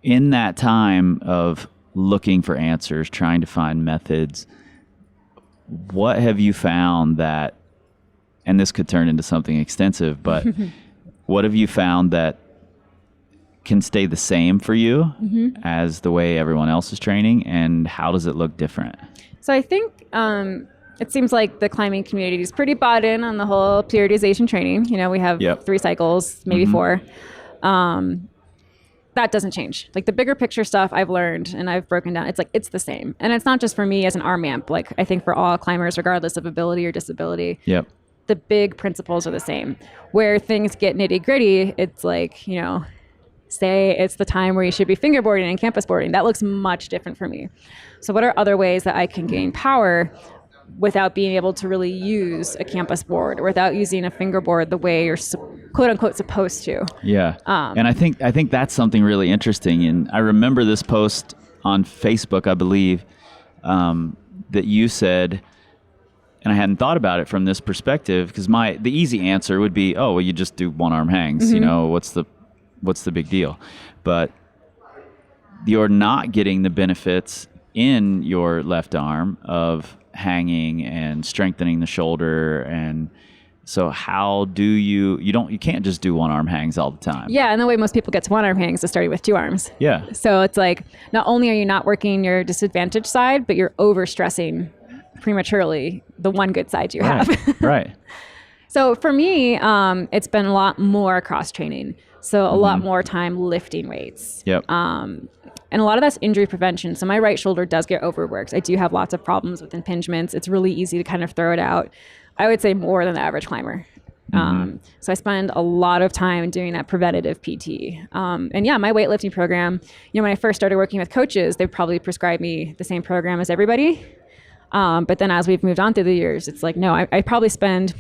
In that time of looking for answers, trying to find methods, what have you found that, and this could turn into something extensive, but what have you found that can stay the same for you as the way everyone else is training, and how does it look different? So I think it seems like the climbing community is pretty bought in on the whole periodization training. We have 3 cycles, maybe 4. That doesn't change. Like the bigger picture stuff I've learned and I've broken down, it's like, it's the same. And it's not just for me as an arm amp. Like I think for all climbers, regardless of ability or disability, the big principles are the same. Where things get nitty gritty, it's like, say it's the time where you should be fingerboarding and campus boarding. That looks much different for me. So what are other ways that I can gain power without being able to really use a campus board or without using a fingerboard the way you're quote unquote supposed to? Yeah. And I think that's something really interesting. And I remember this post on Facebook, I believe, that you said, and I hadn't thought about it from this perspective, because the easy answer would be, oh, well, you just do one arm hangs, what's the big deal? But you're not getting the benefits in your left arm of hanging and strengthening the shoulder. And so how do you can't just do one arm hangs all the time. Yeah. And the way most people get to one arm hangs is starting with 2 arms. Yeah. So it's like, not only are you not working your disadvantaged side, but you're overstressing prematurely the one good side you have. Right. So for me, it's been a lot more cross training. So a lot more time lifting weights. Yep. And a lot of that's injury prevention. So my right shoulder does get overworked. I do have lots of problems with impingements. It's really easy to kind of throw it out. I would say more than the average climber. So I spend a lot of time doing that preventative PT. And yeah, my weightlifting program, when I first started working with coaches, they probably prescribed me the same program as everybody. But then as we've moved on through the years, it's like, no, I probably spend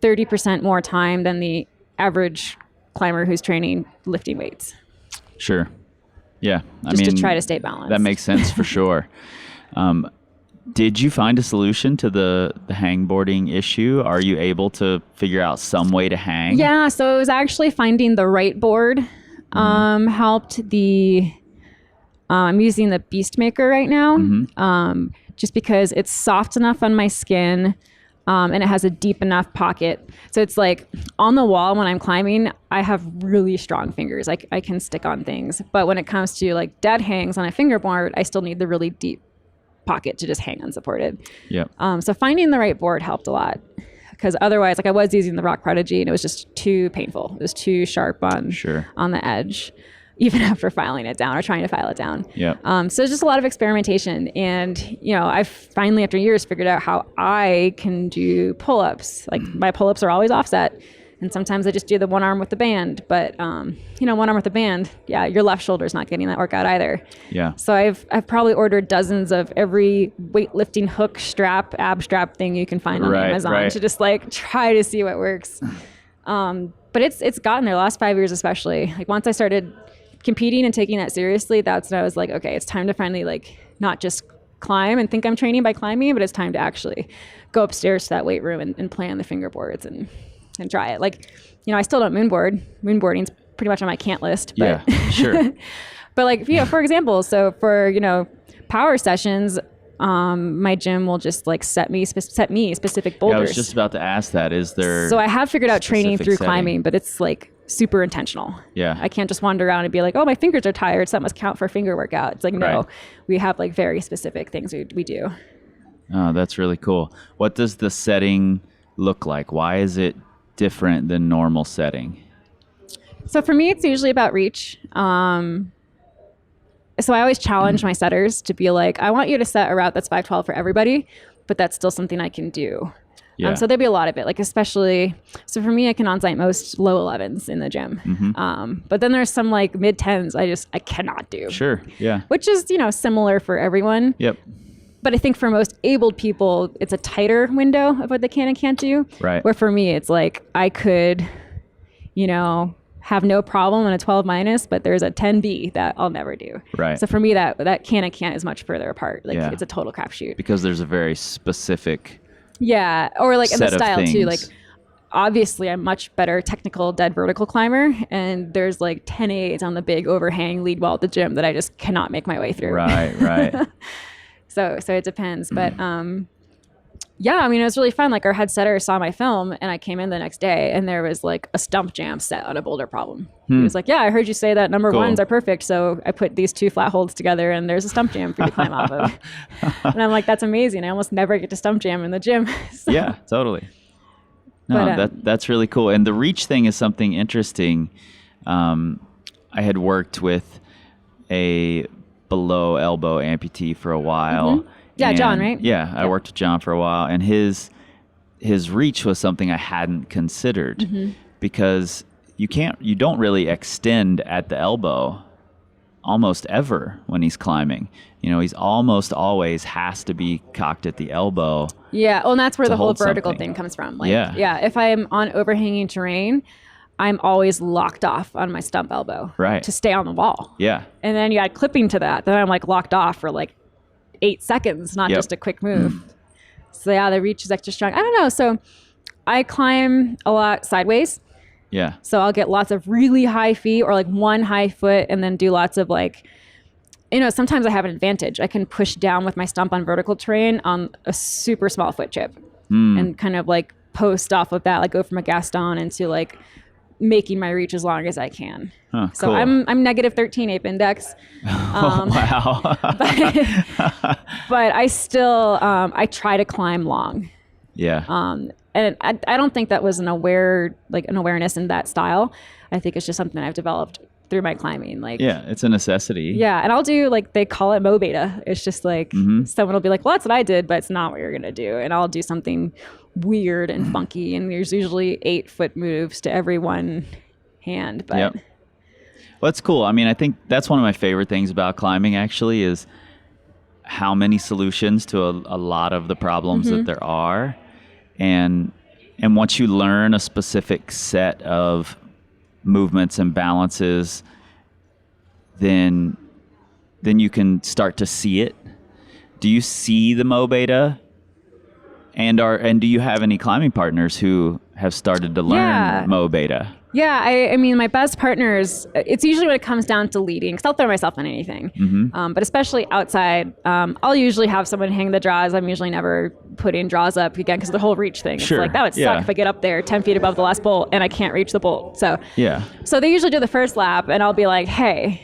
30% more time than the average climber who's training lifting weights. Sure. Yeah. Just to try to stay balanced. That makes sense for sure. Did you find a solution to the hangboarding issue? Are you able to figure out some way to hang? Yeah. So it was actually finding the right board helped. I'm using the Beastmaker right now, just because it's soft enough on my skin. And it has a deep enough pocket. So it's like on the wall when I'm climbing, I have really strong fingers. I can stick on things. But when it comes to like dead hangs on a fingerboard, I still need the really deep pocket to just hang unsupported. Yep. So finding the right board helped a lot. Because otherwise, like I was using the Rock Prodigy and it was just too painful. It was too sharp on the edge, even after filing it down or trying to file it down. Yeah. So it's just a lot of experimentation. And, I've finally, after years, figured out how I can do pull-ups. Like my pull-ups are always offset. And sometimes I just do the one arm with the band. But, one arm with the band, your left shoulder's not getting that workout either. Yeah. So I've probably ordered dozens of every weightlifting hook, strap, ab strap thing you can find on Amazon to just like try to see what works. But it's gotten there the last 5 years, especially. Like once I started competing and taking that seriously, that's when I was like, okay, it's time to finally like not just climb and think I'm training by climbing, but it's time to actually go upstairs to that weight room and play on the fingerboards and try it. Like, I still don't moonboard. Moonboarding's pretty much on my can't list. But, Yeah, sure. but like, for example, so for, power sessions, my gym will just like set me specific boulders. Yeah, I was just about to ask that. Is there? So I have figured out training specific through setting? climbing, but it's like super intentional. Yeah. I can't just wander around and be like, oh, my fingers are tired, so that must count for finger workout. It's like, no, Right. we have like very specific things we do. Oh, that's really cool. What does the setting look like? Why is it different than normal setting? So for me, it's usually about reach. So I always challenge my setters to be like, I want you to set a route that's 512 for everybody, but that's still something I can do. Yeah. So there'll be a lot of it, like especially, so for me, I can on-site most low 11s in the gym. But then there's some like mid 10s I cannot do. Sure. Yeah. Which is, similar for everyone. Yep. But I think for most abled people, it's a tighter window of what they can and can't do. Right. Where for me, it's like I could, have no problem on a 12 minus, but there's a 10B that I'll never do. Right. So for me, that can and can't is much further apart. Like Yeah. it's a total crapshoot. Because there's a very specific Yeah. Or like in the set of style too. things. Like obviously I'm much better technical dead vertical climber, and there's like 10 A's on the big overhang lead wall at the gym that I just cannot make my way through. Right. So it depends. But yeah, I mean, it was really fun. Like our head setter saw my film and I came in the next day and there was like a stump jam set on a boulder problem. He was like, yeah, I heard you say that number Cool. ones are perfect. So I put these 2 flat holds together and there's a stump jam for you to climb off of. And I'm like, that's amazing. I almost never get to stump jam in the gym. So, Yeah, totally. No, But, that's really cool. And the reach thing is something interesting. I had worked with a below elbow amputee for a while. Yeah, and- John, right? Yeah, I worked with John for a while, and his reach was something I hadn't considered because you don't really extend at the elbow almost ever when he's climbing. He's almost always has to be cocked at the elbow. Yeah. Well, and that's where To the whole hold vertical something. thing comes from. Like, Yeah. if I am on overhanging terrain, I'm always locked off on my stump elbow. Right. To stay on the wall. Yeah. And then you add clipping to that. Then I'm like locked off for like 8 seconds, not Yep. just a quick move. So yeah, the reach is extra strong. I don't know. So I climb a lot sideways. Yeah. So I'll get lots of really high feet or like one high foot and then do lots of like, sometimes I have an advantage. I can push down with my stump on vertical terrain on a super small foot chip and kind of like post off of that, like go from a Gaston into like making my reach as long as I can. Huh, So cool. I'm negative 13 ape index. Wow. But I still, I try to climb long. Yeah. And I don't think that was an awareness in that style. I think it's just something I've developed through my climbing. Like, Yeah, it's a necessity. yeah. And I'll do like, they call it Mo beta. It's just like, someone will be like, well, that's what I did, but it's not what you're going to do. And I'll do something weird and funky. And there's usually 8-foot moves to every one hand. But Yep. Well, that's cool. I mean, I think that's one of my favorite things about climbing actually is how many solutions to a lot of the problems that there are. And once you learn a specific set of movements and balances, then you can start to see it. Do you see the Mo beta? And do you have any climbing partners who have started to learn Yeah. Mo beta? yeah, I mean, my best partners, it's usually when it comes down to leading, because I'll throw myself in anything. But especially outside, I'll usually have someone hang the draws. I'm usually never putting draws up again because of the whole reach thing. Sure. It's like, that would Yeah. suck if I get up there 10 feet above the last bolt and I can't reach the bolt. So Yeah. So they usually do the first lap and I'll be like, hey,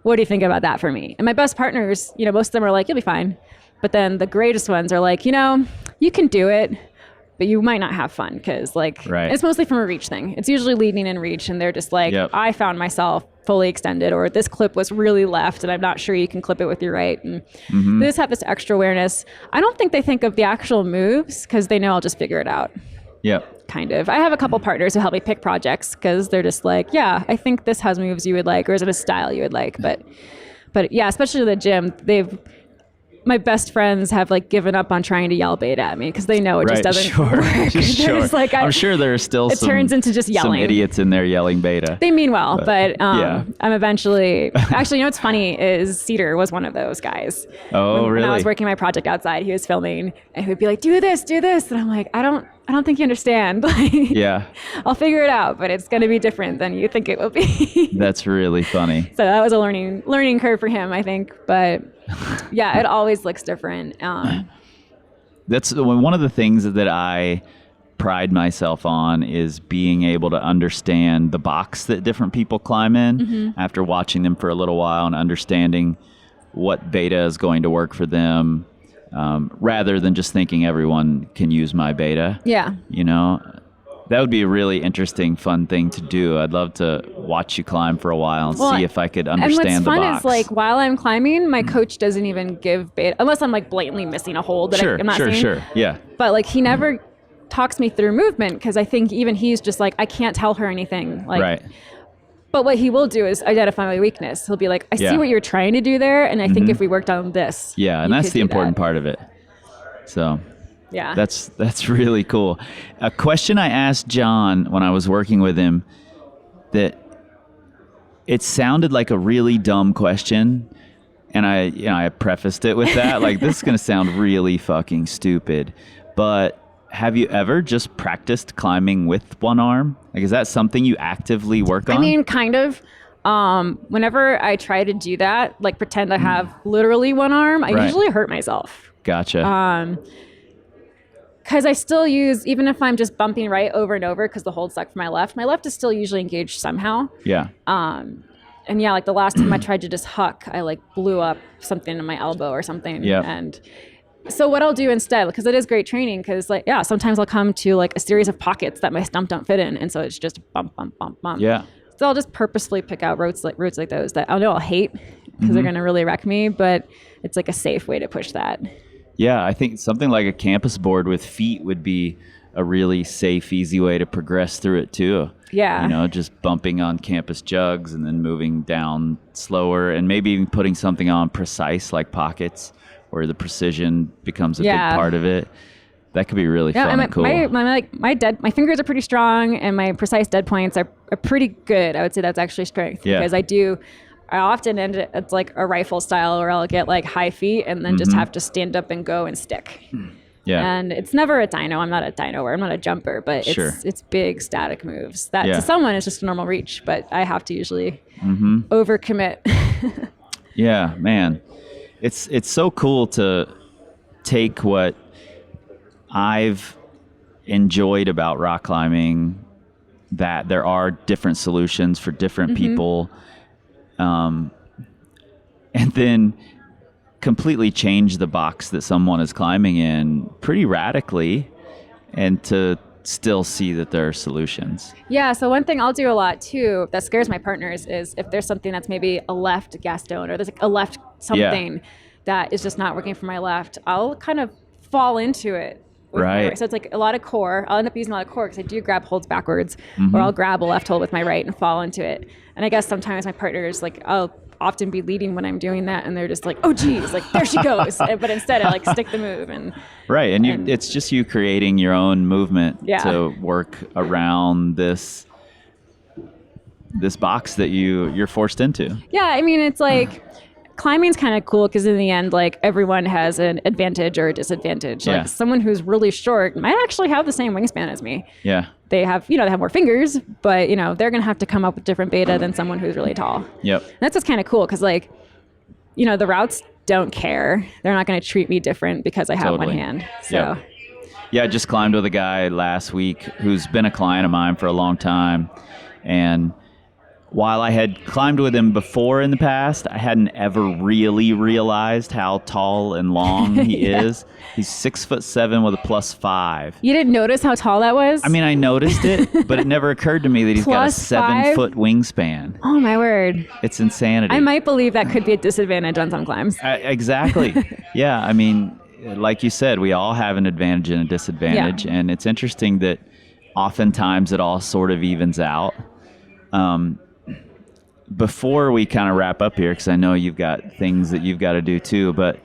what do you think about that for me? And my best partners, most of them are like, you'll be fine. But then the greatest ones are like, you can do it, but you might not have fun because like, Right. it's mostly from a reach thing. It's usually leading in reach and they're just like, Yep. I found myself fully extended, or this clip was really left and I'm not sure you can clip it with your right. And they just have this extra awareness. I don't think they think of the actual moves because they know I'll just figure it out. Yep. Kind of. I have a couple partners who help me pick projects because they're just like, yeah, I think this has moves you would like, or is it a style you would like? But yeah, especially in the gym, my best friends have like given up on trying to yell bait at me because they know it just doesn't Sure. work. They're Sure. just like, I'm sure there are still it turns into just some yelling. idiots in there yelling beta. They mean well, but yeah. I'm eventually, actually, what's funny is Cedar was one of those guys. Oh, When really? I was working my project outside, he was filming and he would be like, do this. And I'm like, I don't I don't think you understand. Yeah. I'll figure it out, but it's going to be different than you think it will be. That's really funny. So that was a learning curve for him, I think. But yeah, it always looks different. That's one of the things that I pride myself on is being able to understand the box that different people climb in after watching them for a little while and understanding what beta is going to work for them, rather than just thinking everyone can use my beta. Yeah. You know, that would be a really interesting, fun thing to do. I'd love to watch you climb for a while and see if I could understand the box. And what's fun is, like, while I'm climbing, my coach doesn't even give beta, unless I'm, like, blatantly missing a hold that I'm not seeing. Sure. Yeah. But, like, he never talks me through movement, because I think even he's just like, I can't tell her anything. Like, right. But what he will do is identify my weakness. He'll be like, I see what you're trying to do there, and I think if we worked on this. Yeah, and that's the important part of it. So yeah, that's really cool. A question I asked John when I was working with him, that it sounded like a really dumb question, and I prefaced it with that, like, this is going to sound really fucking stupid, but have you ever just practiced climbing with one arm? Like, is that something you actively work on? I mean, kind of. Whenever I try to do that, like pretend I have literally one arm, I usually hurt myself. Gotcha. Because I still use, even if I'm just bumping right over and over because the hold stuck for my left is still usually engaged somehow. Yeah. And yeah, like the last time I tried to just huck, I like blew up something in my elbow or something. Yeah. And so what I'll do instead, because it is great training, because like, yeah, sometimes I'll come to like a series of pockets that my stump don't fit in. And so it's just bump, bump, bump, bump. Yeah. So I'll just purposefully pick out routes like those that I know I'll hate because they're going to really wreck me, but it's like a safe way to push that. Yeah, I think something like a campus board with feet would be a really safe, easy way to progress through it too. Yeah. You know, just bumping on campus jugs and then moving down slower, and maybe even putting something on precise like pockets where the precision becomes a big part of it. That could be really fun and cool. My fingers are pretty strong, and my precise dead points are pretty good. I would say that's actually strength, because I often end it, it's like a rifle style where I'll get like high feet and then just have to stand up and go and stick. Yeah. And it's never a dyno. I'm not a dyno, or I'm not a jumper, but it's big static moves that to someone is just a normal reach, but I have to usually overcommit. Yeah, man. It's so cool to take what I've enjoyed about rock climbing, that there are different solutions for different people, and then completely change the box that someone is climbing in pretty radically, and to still see that there are solutions. Yeah, so one thing I'll do a lot too that scares my partners is if there's something that's maybe a left Gaston, or there's like a left something that is just not working for my left, I'll kind of fall into it. Right. So it's like a lot of core. I'll end up using a lot of core because I do grab holds backwards, or I'll grab a left hold with my right and fall into it. And I guess sometimes my partners, like, I'll often be leading when I'm doing that, and they're just like, oh geez, like there she goes. But instead I like stick the move and it's just you creating your own movement to work around this box that you're forced into. Yeah, I mean, it's like climbing's kind of cool because in the end, like, everyone has an advantage or a disadvantage. Like someone who's really short might actually have the same wingspan as me. Yeah. They have more fingers, but they're going to have to come up with different beta than someone who's really tall. Yep. And that's what's kind of cool because, like, the routes don't care. They're not going to treat me different because I have one hand. So. Yeah, I just climbed with a guy last week who's been a client of mine for a long time, and while I had climbed with him before in the past, I hadn't ever really realized how tall and long he is. He's 6'7" with a +5. You didn't notice how tall that was? I mean, I noticed it, but it never occurred to me that he's got a 7-foot wingspan. Oh my word. It's insanity. I might believe that could be a disadvantage on some climbs. Exactly. Yeah, I mean, like you said, we all have an advantage and a disadvantage, and it's interesting that oftentimes it all sort of evens out. Before we kind of wrap up here, because I know you've got things that you've got to do too, but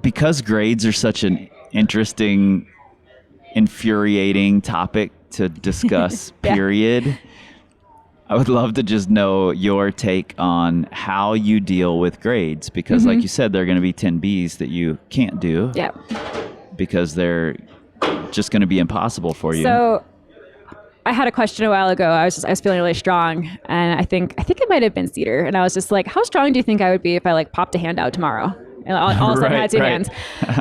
because grades are such an interesting, infuriating topic to discuss, period, I would love to just know your take on how you deal with grades, because like you said, there are going to be 10Bs that you can't do. Yeah. because they're just going to be impossible for you. So I had a question a while ago. I was feeling really strong, and I think it might have been Cedar, and I was just like, how strong do you think I would be if I like popped a hand out tomorrow? And all of a sudden I had two hands.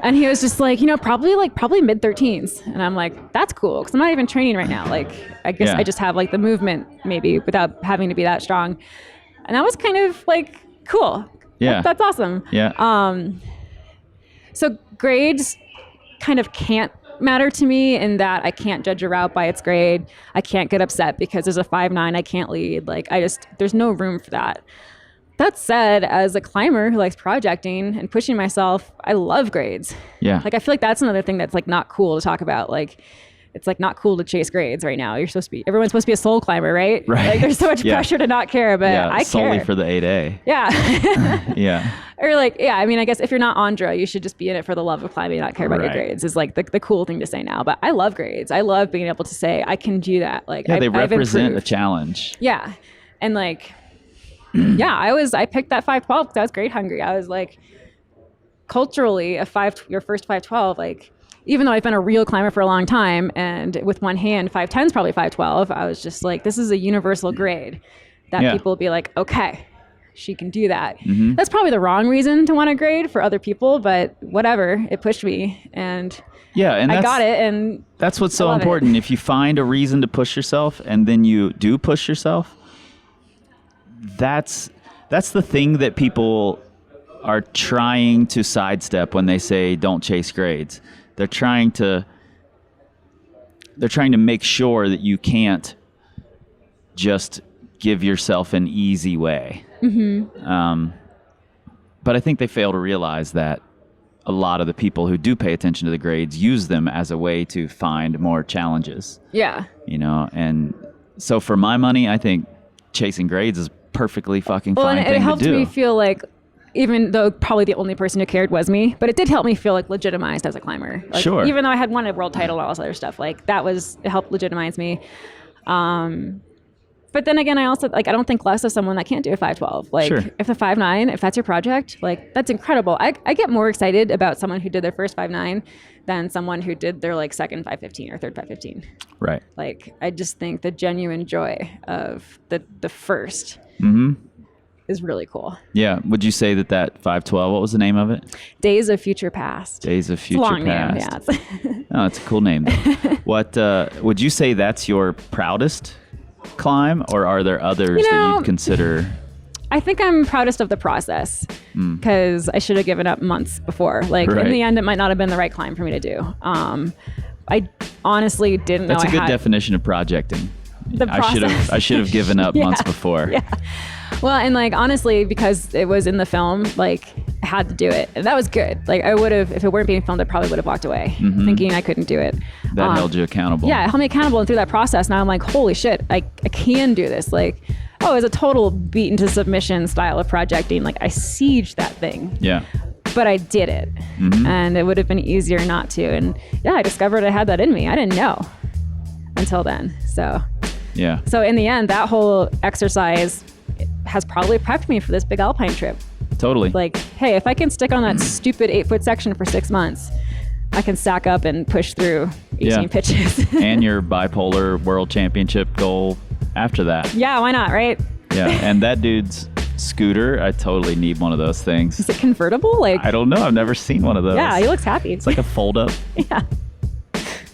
And he was just like, probably mid-13s. And I'm like, that's cool, because I'm not even training right now. Like, I guess I just have like the movement maybe without having to be that strong. And that was kind of like cool. Yeah. That's awesome. Yeah. So grades kind of can't matter to me in that I can't judge a route by its grade. I can't get upset because there's a 5.9 I can't lead. Like, there's no room for that. That said, as a climber who likes projecting and pushing myself, I love grades. Yeah. Like, I feel like that's another thing that's like not cool to talk about. Like, it's like not cool to chase grades right now. Everyone's supposed to be a soul climber, right? Right. Like, there's so much pressure to not care, but I care. Solely for the 8A. Yeah. Yeah. Or like, yeah, I mean, I guess if you're not Andra, you should just be in it for the love of climbing and not care about your grades is like the cool thing to say now. But I love grades. I love being able to say, I can do that. Like, yeah, they represent a improved. challenge. Yeah. And like, yeah, I picked that 5.12 because I was grade hungry. I was like, culturally, your first 5.12, like, even though I've been a real climber for a long time, and with one hand, 5.10 is probably 5.12, I was just like, this is a universal grade that people will be like, okay, she can do that. Mm-hmm. That's probably the wrong reason to want a grade for other people, but whatever, it pushed me, and I got it, and that's what's so important. If you find a reason to push yourself, and then you do push yourself, that's the thing that people are trying to sidestep when they say don't chase grades. They're trying to make sure that you can't just give yourself an easy way. Mm-hmm. But I think they fail to realize that a lot of the people who do pay attention to the grades use them as a way to find more challenges. Yeah. And so for my money, I think chasing grades is perfectly fucking fine thing to do. It helped me feel like, even though probably the only person who cared was me, but it did help me feel like legitimized as a climber. Like, sure. Even though I had won a world title and all this other stuff, like it helped legitimize me. But then again, I also, like, I don't think less of someone that can't do a 5.12. Like, sure. If the 5.9, if that's your project, like, that's incredible. I get more excited about someone who did their first 5.9 than someone who did their, like, second 5.15 or third 5.15. Right. Like, I just think the genuine joy of the first is really cool. Yeah. Would you say that 5.12, what was the name of it? Days of Future Past. Days of Future Past. Name, yeah. Oh, it's a cool name. What would you say that's your proudest climb, or are there others that you'd consider? I think I'm proudest of the process, because I should have given up months before. Like, in the end, it might not have been the right climb for me to do. I honestly didn't know That's a good definition of projecting. The process. I should have given up months before. Yeah. Well, and like, honestly, because it was in the film, like, I had to do it, and that was good. Like, I would have, if it weren't being filmed, I probably would have walked away thinking I couldn't do it. That held you accountable. Yeah, it held me accountable, and through that process, now I'm like, holy shit, I can do this. Like, it was a total beaten to submission style of projecting. Like, I sieged that thing. Yeah. But I did it, and it would have been easier not to. And yeah, I discovered I had that in me. I didn't know until then. So yeah. So in the end, that whole exercise has probably prepped me for this big alpine trip. Totally. Like, hey, if I can stick on that stupid 8-foot section for 6 months, I can stack up and push through 18 pitches. And your bipolar world championship goal after that. Yeah, why not, right? Yeah, and that dude's scooter, I totally need one of those things. Is it convertible? Like, I don't know. I've never seen one of those. Yeah, he looks happy. It's like a fold-up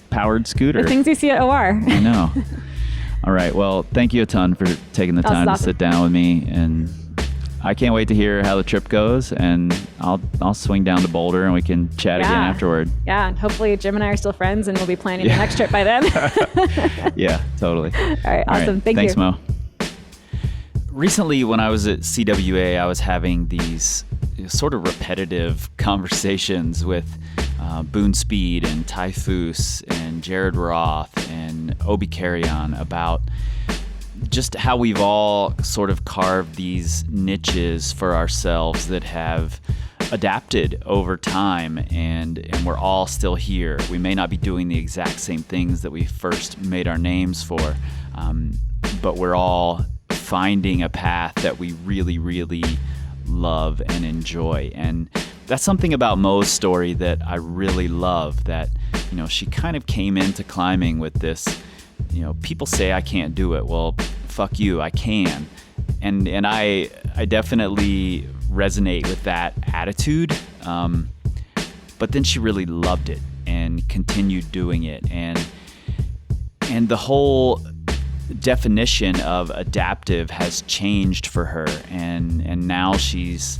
powered scooter. The things you see at OR. I know. All right. Well, thank you a ton for taking the time to sit down with me, and I can't wait to hear how the trip goes, and I'll swing down to Boulder and we can chat again afterward. Yeah, and hopefully Jim and I are still friends, and we'll be planning the next trip by then. Yeah, totally. All right, awesome. Thank you. Thanks, Mo. Recently, when I was at CWA, I was having these sort of repetitive conversations with Boone Speed and Typhus and Jared Roth and Obi Carrion about just how we've all sort of carved these niches for ourselves that have adapted over time, and we're all still here. We may not be doing the exact same things that we first made our names for, but we're all finding a path that we really, really love and enjoy. And that's something about Mo's story that I really love, that, you know, she kind of came into climbing with this, you know, people say I can't do it. Well, fuck you, I can. And I definitely resonate with that attitude. But then she really loved it and continued doing it. And the whole definition of adaptive has changed for her. And now she's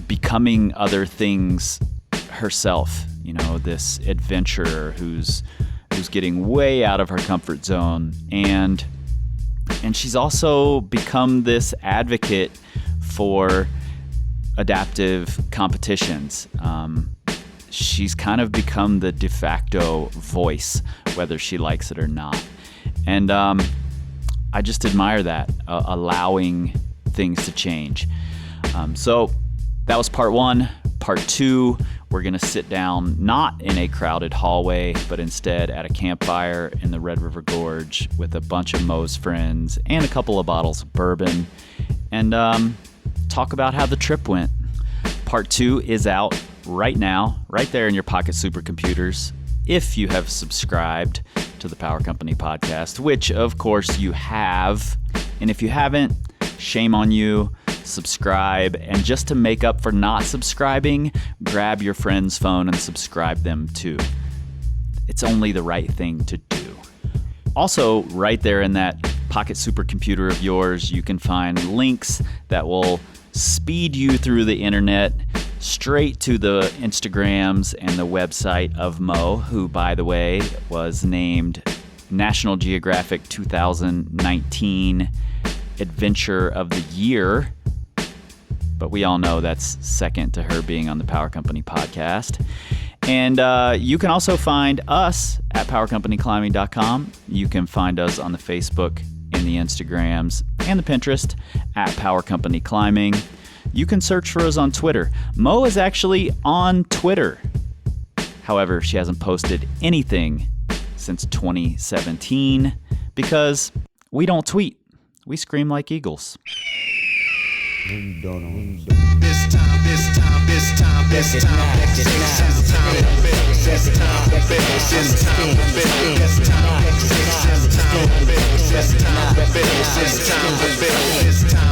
becoming other things herself, you know, this adventurer who's getting way out of her comfort zone, and she's also become this advocate for adaptive competitions. She's kind of become the de facto voice, whether she likes it or not, and I just admire that, allowing things to change. So that was part one. Part two, we're going to sit down not in a crowded hallway, but instead at a campfire in the Red River Gorge with a bunch of Mo's friends and a couple of bottles of bourbon, and talk about how the trip went. Part two is out right now, right there in your pocket supercomputers, if you have subscribed to the Power Company podcast, which of course you have. And if you haven't, shame on you. Subscribe, and just to make up for not subscribing, grab your friend's phone and subscribe them too. It's only the right thing to do. Also, right there in that pocket supercomputer of yours, you can find links that will speed you through the internet straight to the Instagrams and the website of Mo, who, by the way, was named National Geographic 2019 Adventure of the Year. But we all know that's second to her being on the Power Company podcast. And you can also find us at powercompanyclimbing.com. You can find us on the Facebook and the Instagrams and the Pinterest at Power Company Climbing. You can search for us on Twitter. Mo is actually on Twitter. However, she hasn't posted anything since 2017 because we don't tweet. We scream like eagles. This time,